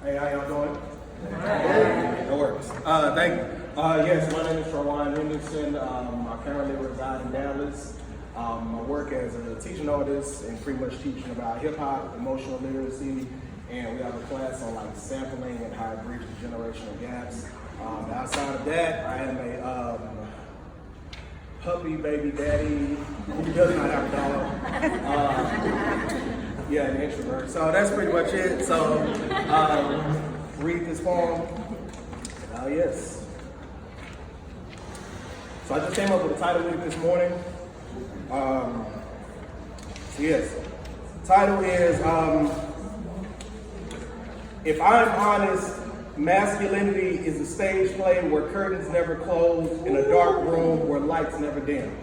Hey, how y'all doing? That works. Thank you. Yes, my name is Tro'juan Henderson. I currently reside in Dallas. I work as a teaching artist and pretty much teaching about hip hop, emotional literacy, and we have a class on like sampling and how to bridge the generational gaps. Outside of that, I am a puppy baby daddy who does not have a dog. Yeah, an introvert. So that's pretty much it. So read this poem. Yes. So I just came up with a title this morning. Yes. Title is If I'm Honest, Masculinity is a stage play where curtains never close in a dark room where lights never dim.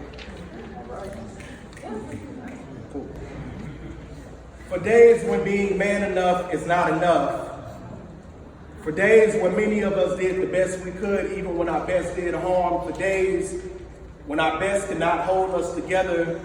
Cool. For days when being man enough is not enough. For days when many of us did the best we could, even when our best did harm. For days when our best could not hold us together.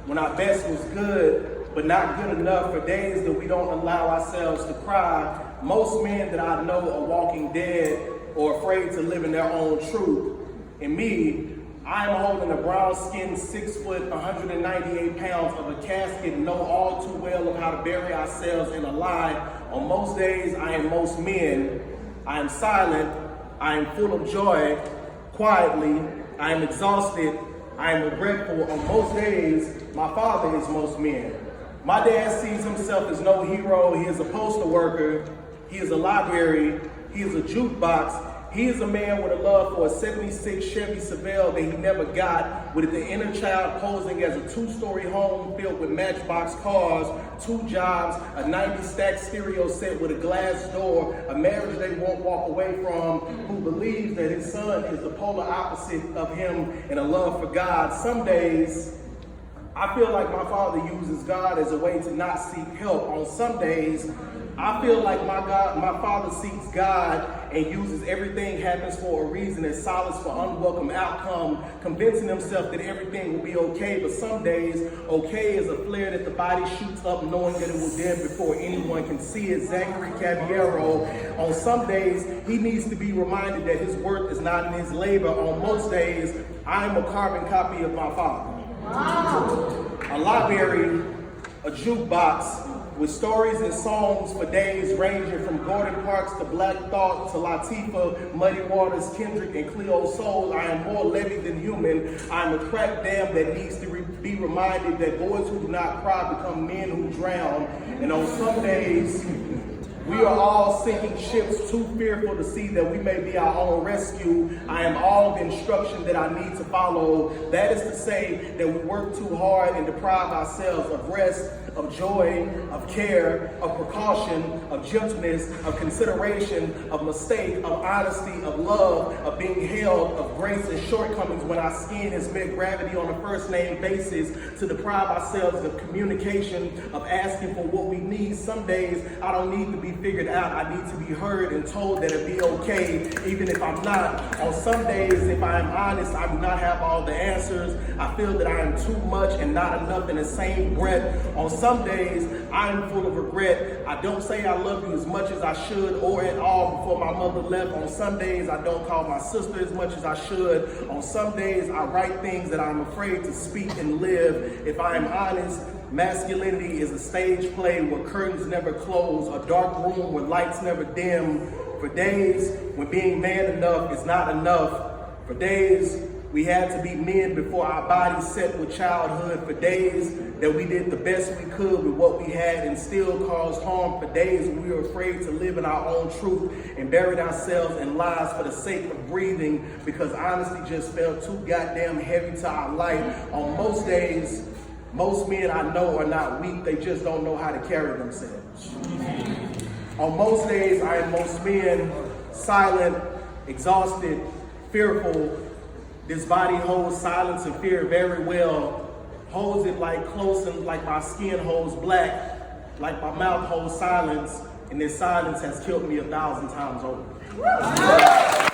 When our best was good, but not good enough. For days that we don't allow ourselves to cry. Most men that I know are walking dead or afraid to live in their own truth. And me, I am holding a brown-skinned 6 foot, 198 pounds of a casket, know all too well of how to bury ourselves in a lie. On most days, I am most men. I am silent. I am full of joy. Quietly, I am exhausted. I am regretful. On most days, my father is most men. My dad sees himself as no hero. He is a postal worker. He is a library. He is a jukebox. He is a man with a love for a 76 Chevy Sevelle that he never got, with the inner child posing as a 2-story home filled with matchbox cars, 2 jobs, a 90 stack stereo set with a glass door, a marriage they won't walk away from, who believes that his son is the polar opposite of him, and a love for God. Some days, I feel like my father uses God as a way to not seek help. On some days, I feel like my father seeks God and uses everything happens for a reason as solace for unwelcome outcome, convincing himself that everything will be okay. But some days, okay is a flare that the body shoots up knowing that it will dim before anyone can see it. Zachary Caballero, on some days, he needs to be reminded that his worth is not in his labor. On most days, I am a carbon copy of my father. Wow. A library, a jukebox, with stories and songs for days ranging from Gordon Parks to Black Thought to Latifah, Muddy Waters, Kendrick, and Cleo Soul. I am more levy than human. I am a cracked dam that needs to be reminded that boys who do not cry become men who drown. And on some days, we are all sinking ships too fearful to see that we may be our own rescue. I am all the instruction that I need to follow. That is to say that we work too hard and deprive ourselves of rest, of joy, of care, of precaution, of gentleness, of consideration, of mistake, of honesty, of love, of being held, of grace and shortcomings when our skin has met gravity on a first name basis, to deprive ourselves of communication, of asking for what we need. Some days I don't need to be figured out. I need to be heard and told that it'll be okay, even if I'm not. On some days, if I am honest, I do not have all the answers. I feel that I am too much and not enough in the same breath. On some days, I am full of regret. I don't say I love you as much as I should or at all before my mother left. On some days, I don't call my sister as much as I should. On some days, I write things that I'm afraid to speak and live. If I am honest, masculinity is a stage play where curtains never close, a dark room where lights never dim. For days when being man enough is not enough. For days we had to be men before our bodies set with childhood. For days that we did the best we could with what we had and still caused harm. For days we were afraid to live in our own truth and buried ourselves in lies for the sake of breathing, because honesty just felt too goddamn heavy to our life. On most days, most men I know are not weak, they just don't know how to carry themselves. On most days, I am most men, silent, exhausted, fearful. This body holds silence and fear very well, holds it like close and like my skin holds black, like my mouth holds silence, and this silence has killed me 1,000 times over.